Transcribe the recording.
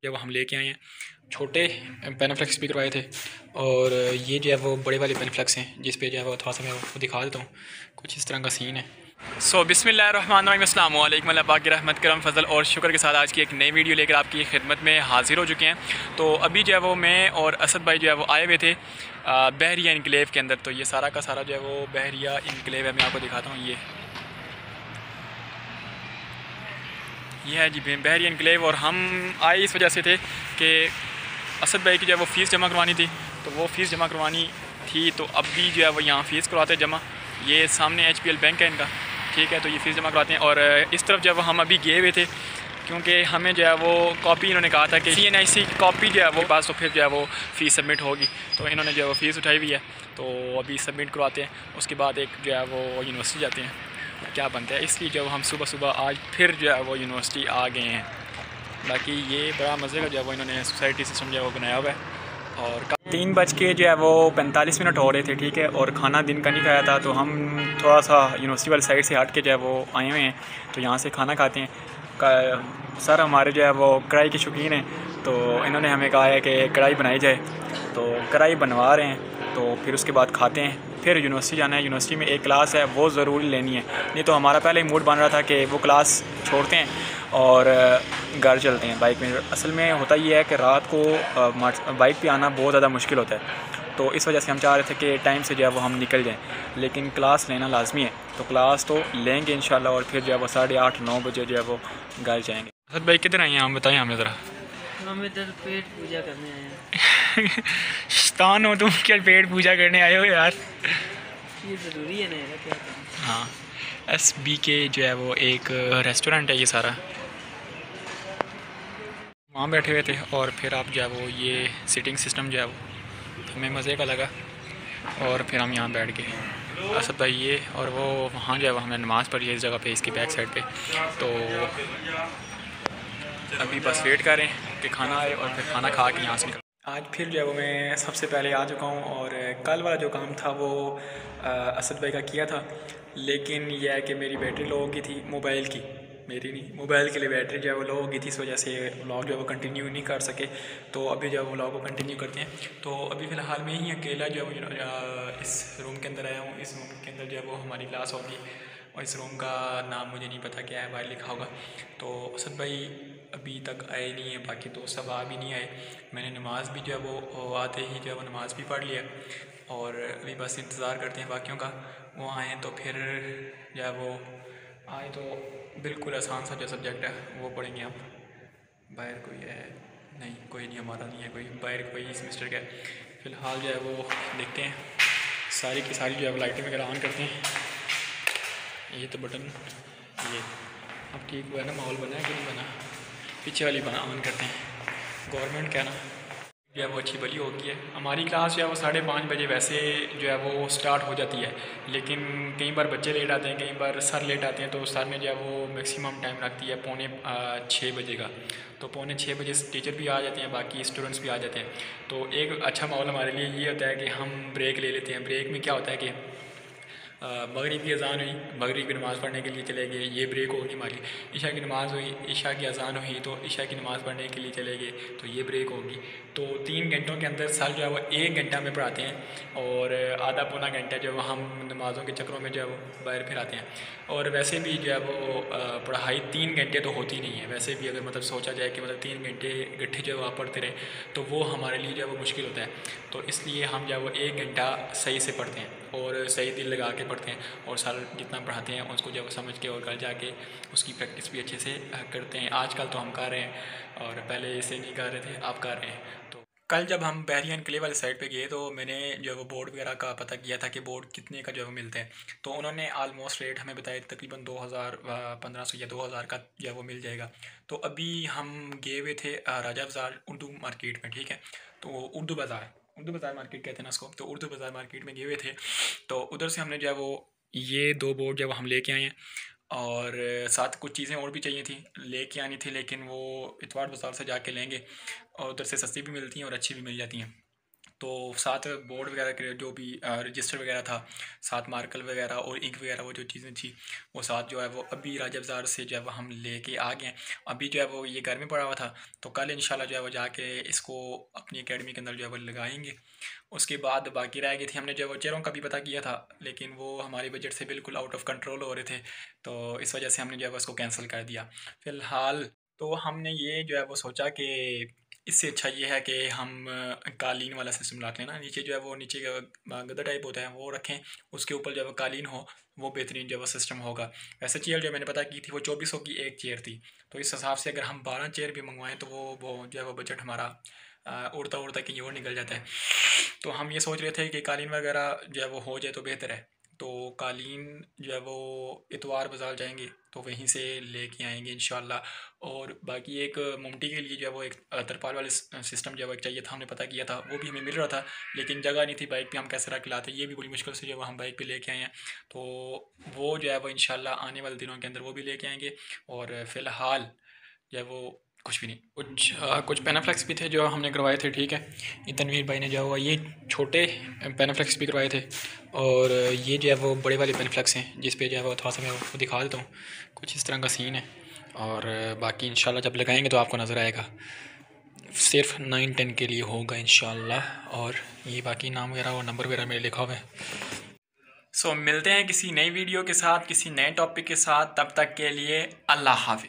जब हम लेके आए हैं छोटे पेनाफ्लेक्स स्पीकर आए थे और ये जो है वो बड़े वाले पेनाफ्लेक्स हैं जिस पे जो है वो थोड़ा सा मैं आपको दिखा देता हूँ। कुछ इस तरह का सीन है। सो बिस्मिल्लाहिर्रहमानिर्रहीम, अस्सलाम वालेकुम, अल्लाह पाक की रहमत करम फजल और शुक्र के साथ आज की एक नई वीडियो लेकर आपकी खिदमत में हाजिर हो चुके हैं। तो अभी जो है वो मैं और असद भाई जो है वो आए हुए थे बहरिया इनकलेव के अंदर। तो ये सारा का सारा जो है वो बहरिया इनकलेव है। मैं आपको दिखाता हूँ। ये है जी बहरिया इनकलेव। और हम आए इस वजह से थे कि असद भाई की जो है वो फ़ीस जमा करवानी थी। तो वो फ़ीस जमा करवानी थी तो अभी जो है वो यहाँ फ़ीस करवाते जमा। ये सामने HPL बैंक है इनका, ठीक है। तो ये फ़ीस जमा करवाते हैं। और इस तरफ जब हम अभी गए हुए थे क्योंकि हमें जो है वो कॉपी इन्होंने कहा था कि CNIC कॉपी जो है वो पास, तो फिर जो है वो फ़ीस सबमिट होगी। तो इन्होंने जो है वो फ़ीस उठाई हुई है तो अभी सबमिट करवाते हैं। उसके बाद एक जो है वो यूनिवर्सिटी जाते हैं, क्या बनता है। इसलिए जो हम सुबह सुबह आज फिर जो है वो यूनिवर्सिटी आ गए हैं। बाकी ये बड़ा मज़े का जो है वो इन्होंने सोसाइटी सिस्टम जो है वो बनाया हुआ है। और 3 बज के जो है वो 45 मिनट हो रहे थे, ठीक है। और खाना दिन का नहीं खाया था तो हम थोड़ा सा यूनिवर्सिटी वाली साइड से हट के जो है वो आए हुए हैं। तो यहाँ से खाना खाते हैं। सर हमारे जो है वो कढ़ाई के शौकीन हैं तो इन्होंने हमें कहा है कि कढ़ाई बनाई जाए। तो कढ़ाई बनवा रहे हैं तो फिर उसके बाद खाते हैं। फिर यूनिवर्सिटी जाना है। यूनिवर्सिटी में एक क्लास है वो ज़रूरी लेनी है, नहीं तो हमारा पहले ही मूड बन रहा था कि वो क्लास छोड़ते हैं और घर चलते हैं बाइक में। असल में होता ये है कि रात को बाइक पे आना बहुत ज़्यादा मुश्किल होता है। तो इस वजह से हम चाह रहे थे कि टाइम से जो है वो हम निकल जाएं, लेकिन क्लास लेना लाजमी है। तो क्लास तो लेंगे इंशाल्लाह और फिर जो है वो 8:30-9 बजे जो है वो घर जाएंगे। असद भाई किधर आए हैं हम बताएं हमें ज़रा। हम इधर पेट पूजा करने आए हैं। शैतान हो तुम, क्या पेट पूजा करने आए हो यार। ये ज़रूरी है ना, क्या करें। हाँ, SBK जो है वो एक रेस्टोरेंट है। ये सारा वहाँ बैठे हुए थे और फिर आप जो है वो ये सिटिंग सिस्टम जो है वो हमें मज़े का लगा और फिर हम यहाँ बैठ गए। असद भाई ये और वो वहाँ जो है वो हमने नमाज़ पढ़ी है इस जगह पे, इसकी बैक साइड पे। तो अभी बस वेट कर रहे हैं कि खाना आए और फिर खाना खा के यहाँ से निकल। आज फिर जो है वो मैं सबसे पहले आ चुका हूँ और कल वाला जो काम था वो असद भाई का किया था, लेकिन यह है कि मेरी बैटरी लो हो गई थी मोबाइल की, मेरी नहीं, मोबाइल के लिए बैटरी जो है वो लो हो गई थी। इस वजह से व्लॉग जो है वो कंटिन्यू नहीं कर सके। तो अभी जो है वो व्लॉग को कंटिन्यू करते हैं। तो अभी फ़िलहाल मैं ही अकेला जो है वो इस रूम के अंदर आया हूँ। इस रूम के अंदर जो है वो हमारी क्लास होगी और इस रूम का नाम मुझे नहीं पता क्या है, बाहर लिखा होगा। तो असद भाई अभी तक आए नहीं है, बाकी तो सब आ भी नहीं आए। मैंने नमाज़ भी जो है वो आते ही जो है वो नमाज़ भी पढ़ लिया और अभी बस इंतज़ार करते हैं बाकियों का, वो आएँ तो फिर जो है वो आए तो बिल्कुल आसान सा जो सब्जेक्ट है वो पढ़ेंगे हम। बाहर कोई है नहीं, कोई नहीं, हमारा नहीं है कोई बाहर, कोई सेमेस्टर का है। फ़िलहाल जो है वो देखते हैं, सारी की सारी जो है वो लाइटें वगैरह ऑन करते हैं। ये तो बटन ये अब ठीक हुआ है ना, माहौल बना है कि नहीं बना। पीछे वाली बना ऑन करते हैं। गवर्नमेंट क्या ना जो है वो अच्छी भली होगी है। हमारी क्लास जो है वो 5:30 बजे वैसे जो है वो स्टार्ट हो जाती है, लेकिन कई बार बच्चे लेट आते हैं, कई बार सर लेट आते हैं। तो सर ने जो है वो मैक्सिमम टाइम रखती है 5:45 बजे का। तो 5:45 बजे टीचर भी आ जाते हैं, बाकी स्टूडेंट्स भी आ जाते हैं। तो एक अच्छा माहौल हमारे लिए ये होता है कि हम ब्रेक ले लेते हैं। ब्रेक में क्या होता है कि मगरिब की अज़ान हुई, मगरिब की नमाज़ पढ़ने के लिए चले गए, ये ब्रेक होगी हमारी। इशा की नमाज़ हुई, इशा की अज़ान हुई तो इशा की नमाज़ पढ़ने के लिए चले गए, तो ये ब्रेक होगी। तो 3 घंटों के अंदर सर जो है वो 1 घंटा में पढ़ाते हैं और आधा पौना घंटा जो है हम नमाज़ों के चक्रों में जो है वो बाहर फिर आते हैं। और वैसे भी जो है वो पढ़ाई 3 घंटे तो होती नहीं है। वैसे भी अगर मतलब सोचा जाए कि मतलब 3 घंटे इकट्ठे जो है आप पढ़ते रहे तो वो हमारे लिए जो है वो मुश्किल होता है। तो इसलिए हम जो है वो 1 घंटा सही से पढ़ते हैं और सही दिल लगा के पढ़ते हैं और सर जितना पढ़ाते हैं उसको जब समझ के और घर जाके उसकी प्रैक्टिस भी अच्छे से करते हैं। आजकल तो हम कर रहे हैं और पहले इसे नहीं कर रहे थे, आप कर रहे हैं। तो कल जब हम बहरिया इनकलेव वाली साइड पे गए तो मैंने जो है वो बोर्ड वगैरह का पता किया था कि बोर्ड कितने का जो है वो मिलते हैं। तो उन्होंने आलमोस्ट रेट हमें बताया तकरीबन 2,1500 या 2,000 का जो है वो मिल जाएगा। तो अभी हम गए हुए थे राजा बाज़ार उर्दू मार्केट में, ठीक है। तो उर्दू बाज़ार मार्केट कहते हैं ना उसको। तो उर्दू बाज़ार मार्केट में गए हुए थे तो उधर से हमने जो है वो ये 2 बोर्ड जब हम लेके आए हैं और साथ कुछ चीज़ें और भी चाहिए थी, लेके आनी थी, लेकिन वो इतवार बाज़ार से जाके लेंगे और उधर से सस्ती भी मिलती हैं और अच्छी भी मिल जाती हैं। तो साथ बोर्ड वगैरह के जो भी रजिस्टर वगैरह था, साथ मार्कर वगैरह और इंक वगैरह वो जो चीज़ें थी वो साथ जो है वो अभी राजा बाज़ार से जो है वो हम लेके आ गए हैं। अभी जो है वो ये घर में पड़ा हुआ था, तो कल इंशाल्लाह जो है वो जाके इसको अपनी एकेडमी के अंदर जो है वो लगाएंगे। उसके बाद बाकी रह गई थी, हमने जो है वो चेयरों का भी पता किया था, लेकिन वो हमारे बजट से बिल्कुल आउट ऑफ कंट्रोल हो रहे थे, तो इस वजह से हमने जो है वो उसको कैंसिल कर दिया फ़िलहाल। तो हमने ये जो है वो सोचा कि इससे अच्छा ये है कि हम कालीन वाला सिस्टम लाते हैं ना, नीचे जो है वो नीचे का गद्दा टाइप होता है वो रखें, उसके ऊपर जो है वो कालीन हो, वो बेहतरीन जो है वो सिस्टम होगा। वैसे चेयर जो मैंने पता की थी वो 2400 की एक चेयर थी, तो इस हिसाब से अगर हम 12 चेयर भी मंगवाएं तो वो जो है वो बजट हमारा उड़ता उड़ता कहीं और निकल जाता है। तो हम ये सोच रहे थे कि कालीन वगैरह जो है वो हो जाए तो बेहतर है। तो कालीन जो है वो इतवार बाज़ार जाएंगे तो वहीं से लेके आएंगे इंशाल्लाह। और बाकी एक मुमटी के लिए जो है वो एक तरपाल वाले सिस्टम जो है वो एक चाहिए था, हमने पता किया था, वो भी हमें मिल रहा था, लेकिन जगह नहीं थी बाइक पे, हम कैसे रख के लाते, ये भी बड़ी मुश्किल से जो है वो हम बाइक पे लेके आए हैं। तो वो जो है वो इंशाल्लाह आने वाले दिनों के अंदर वो भी लेके आएंगे। और फ़िलहाल जो है वो कुछ भी नहीं, कुछ पेनाफ्लेक्स भी थे जो हमने करवाए थे, ठीक है। ये तनवीर भाई ने जो हुआ ये छोटे पेनाफ्लेक्स भी करवाए थे, और ये जो है वो बड़े वाले पेनाफ्लेक्स हैं जिस पे जो है वो थोड़ा सा मैं आपको दिखा देता हूँ, कुछ इस तरह का सीन है। और बाकी इंशाल्लाह जब लगाएंगे तो आपको नज़र आएगा, सिर्फ 9-10 के लिए होगा इंशाल्लाह। और ये बाकी नाम वगैरह और नंबर वगैरह मेरे लिखा हुआ है। सो मिलते हैं किसी नई वीडियो के साथ, किसी नए टॉपिक के साथ, तब तक के लिए अल्लाह हाफ़िज़।